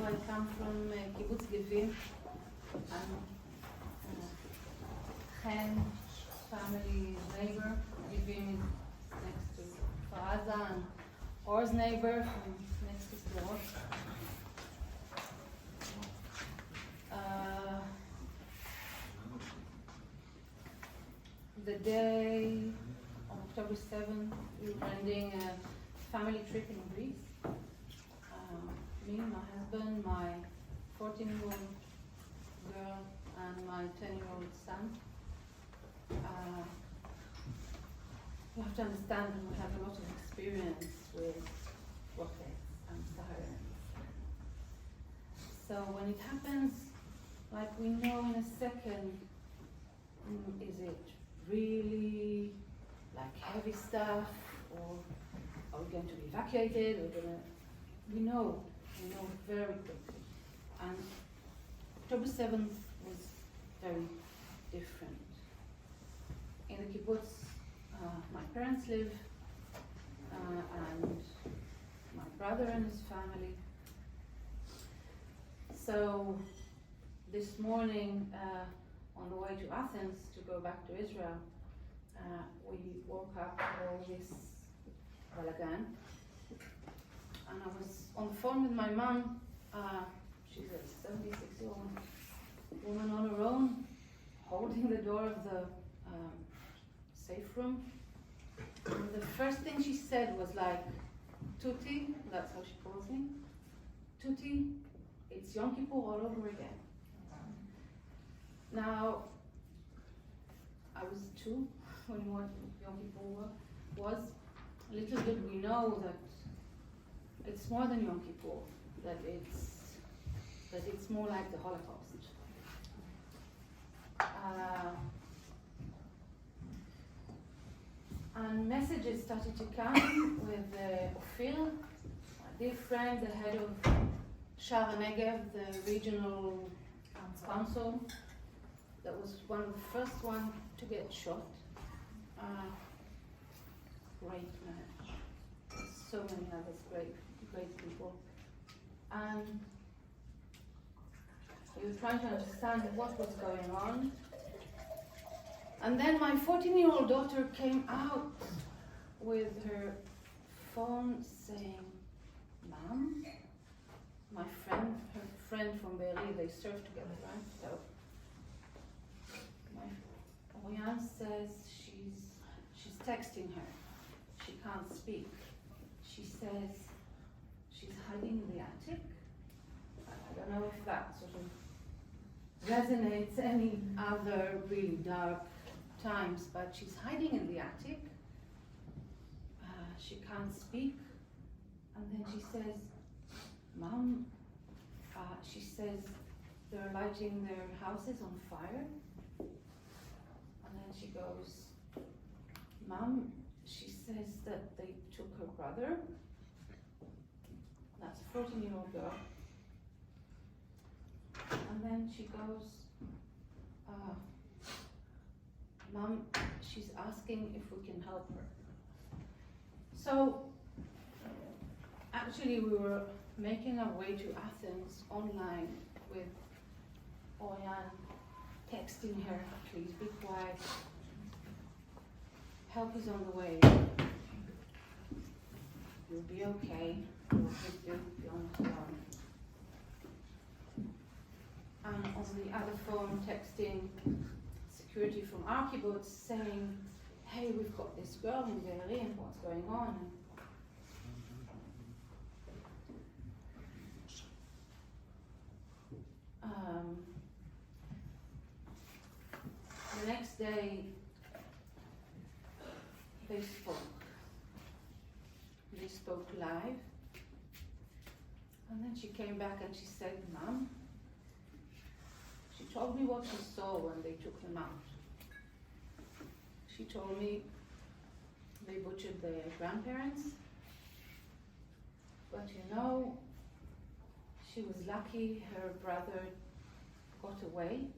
I come from Kibbutz Gevim. I'm Chen family neighbor. Gevim is next to Faraza, and Or's neighbor from next to Sderot. The day of October 7th, we were ending a family trip in Greece. Me, my husband, my 14-year-old girl, and my 10-year-old son. You have to understand that we have a lot of experience with rockets and sirens. So when it happens, like we know in a second, is it really like heavy stuff, or are we going to be evacuated? We know very quickly. And October 7th was very different. In the kibbutz, my parents live, and my brother and his family. So this morning, on the way to Athens to go back to Israel, we woke up to all this balagan. And I was on the phone with my mom. She's a 76-year-old woman on her own, holding the door of the safe room. And the first thing she said was like, Tuti, that's how she calls me, Tuti, it's Yom Kippur all over again. Now, I was 2 when Yom Kippur was. Little did we know that it's more than Yom Kippur, that it's more like the Holocaust. And messages started to come with Ophir, a dear friend, the head of Sha'ar HaNegev, the regional council, that was one of the first ones to get shot. Great man. So many others, great people. And we were trying to understand what was going on. And then my 14-year-old daughter came out with her phone saying, Mom, her friend from Be'eri, they surf together, right? So my Oriane says she's texting her. She can't speak. She says she's hiding in the attic. I don't know if that sort of resonates any other really dark times, but she's hiding in the attic. She can't speak. And then she says, Mom, she says they're lighting their houses on fire. And then she goes, Mom, she says that they took her brother. That's a 14-year-old girl. And then she goes, Mom, she's asking if we can help her. So, actually we were making our way to Athens online with Oriane, texting her, please be quiet. Help is on the way. You'll be okay. We'll hit you. You're not alone. And on the other phone, texting security from our kibbutz saying, hey, we've got this girl in Be'eri, and what's going on? The next day, they spoke. They spoke live. And then she came back and she said, Mom, she told me what she saw when they took them out. She told me they butchered their grandparents. But you know, she was lucky her brother got away.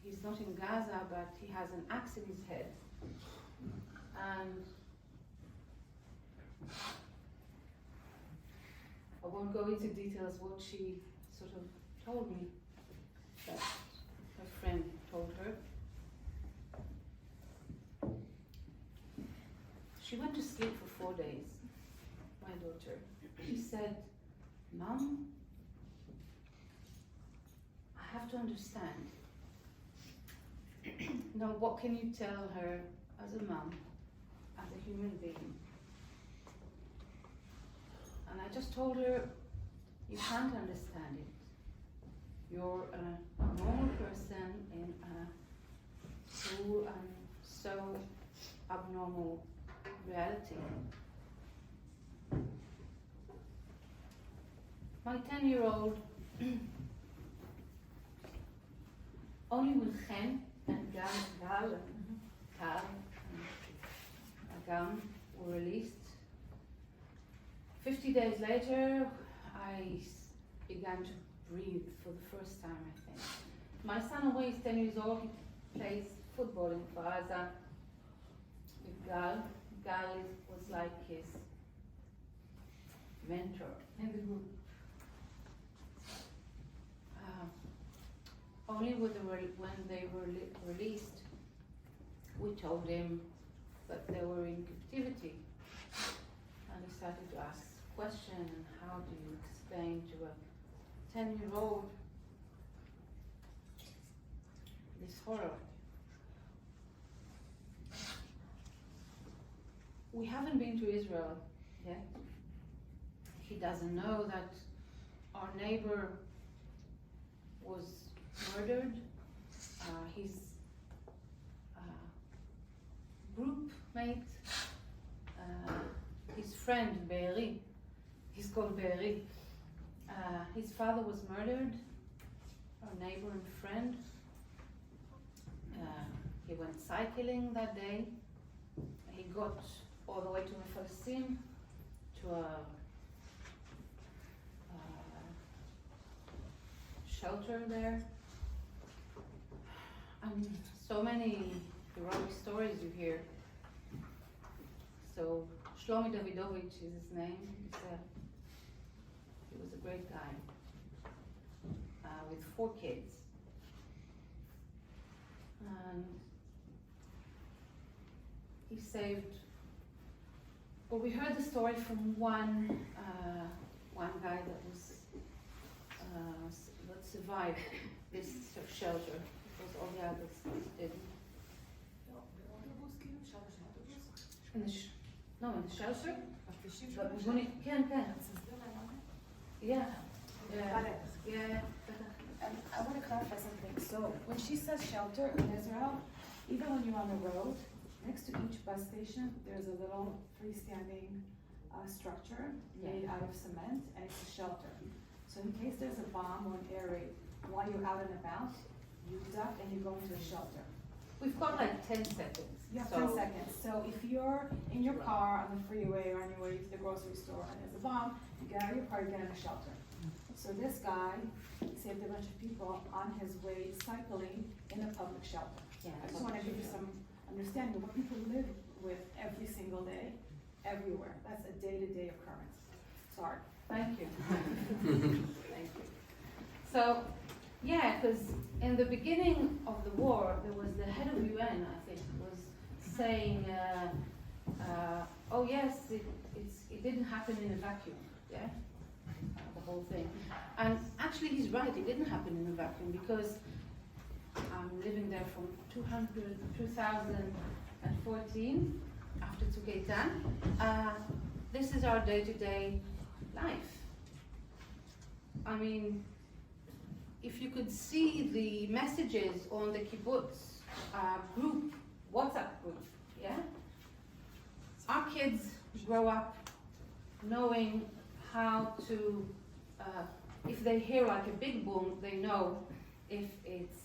He's not in Gaza, but he has an axe in his head. And a won't go into details what she sort of told me that her friend told her. She went to sleep for 4 days, my daughter. She said, "Mom, I have to understand." Now, what can you tell her as a mom, as a human being? And I just told her, you can't understand it. You're a normal person in a cruel and so abnormal reality. My 10-year-old only with Chen and Gal and Tal and Agam were released. 50 days later, I began to breathe for the first time, I think. My son, who is 10 years old, he plays football in Faza with Gal. Gal was like his mentor in the group. Only when they were released, we told him that they were in captivity. And he started to ask questions, and how do you explain to a 10-year-old this horror? We haven't been to Israel yet. He doesn't know that our neighbor was murdered. His group mate, his friend Be'eri, he's called Be'eri. His father was murdered, our neighbor and friend. He went cycling that day. He got all the way to Mefarsim, to a shelter there. And so many heroic stories you hear. So Shlomi Davidovich is his name. He was a great guy with 4 kids. And he saved. Well, we heard the story from one guy that was that survived this shelter, because all the others didn't. In the in the shelter. Yeah. I want to clarify something. So when she says shelter in Israel, even when you're on the road, next to each bus station, there's a little freestanding structure made out of cement, and it's a shelter. So in case there's a bomb or an air raid, while you're out and about, you duck and you go into a shelter. We've got like 10 seconds. You have 10 seconds. So if you're in your car on the freeway or on your way to the grocery store and there's a bomb, you get out of your car, you get in a shelter. So this guy saved a bunch of people on his way cycling in a public shelter. Yeah, I just want to give you some understanding of what people live with every single day, everywhere. That's a day-to-day occurrence. Sorry. Thank you. Thank you. So, yeah, because in the beginning of the war, there was the head of UN, I think, was saying, oh yes, it didn't happen in a vacuum, yeah? The whole thing. And actually he's right, it didn't happen in a vacuum, because I'm living there from 2014, after Tzuk Eitan. This is our day-to-day life. I mean, if you could see the messages on the kibbutz group, WhatsApp group, yeah? Our kids grow up knowing how to, if they hear like a big boom, they know if it's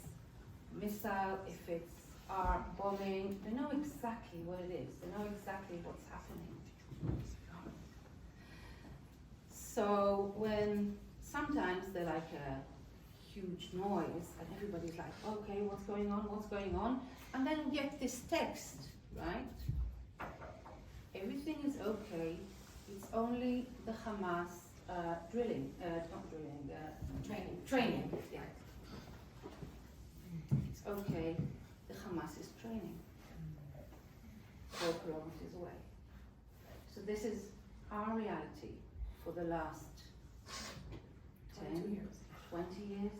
missile, if it's our bombing, they know exactly what it is. They know exactly what's happening. So when sometimes they're like a huge noise and everybody's like, okay, what's going on, what's going on? And then we get this text, right? Everything is okay, it's only the Hamas drilling, not drilling, Training. yeah. It's okay, the Hamas is training. 4 kilometers away. So this is our reality for the last 10, 22 years. 20 years.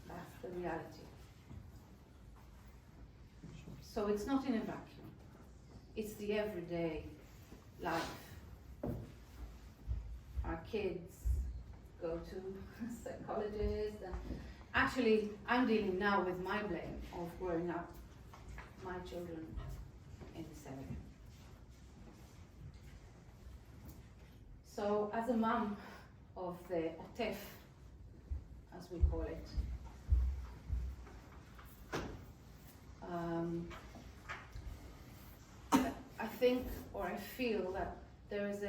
That's the reality. So it's not in a vacuum. It's the everyday life. Our kids go to psychologists, and actually I'm dealing now with my blame of growing up my children in this area. So as a mum of the Otef, as we call it, I think, or I feel that there is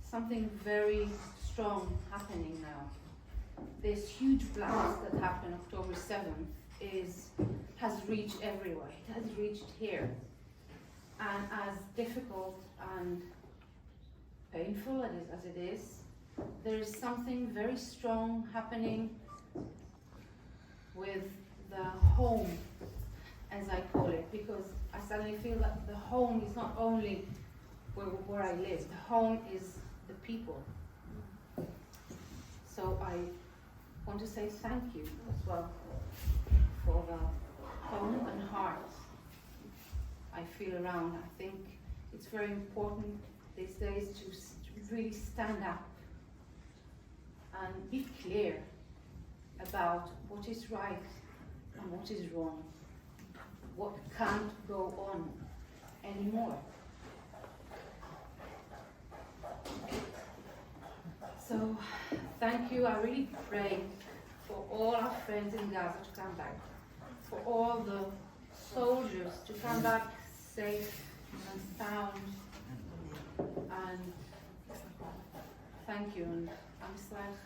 something very strong happening now. This huge blast that happened October 7th has reached everywhere. It has reached here. And as difficult and painful as it is, there is something very strong happening with the home, as I call it, because I suddenly feel that the home is not only where I live, the home is the people. So I want to say thank you as well for the home and heart I feel around. I think it's very important these days to really stand up and be clear about what is right and what is wrong, what can't go on anymore. So, thank you. I really pray for all our friends in Gaza to come back, for all the soldiers to come back safe and sound. And thank you. And I'm Israel.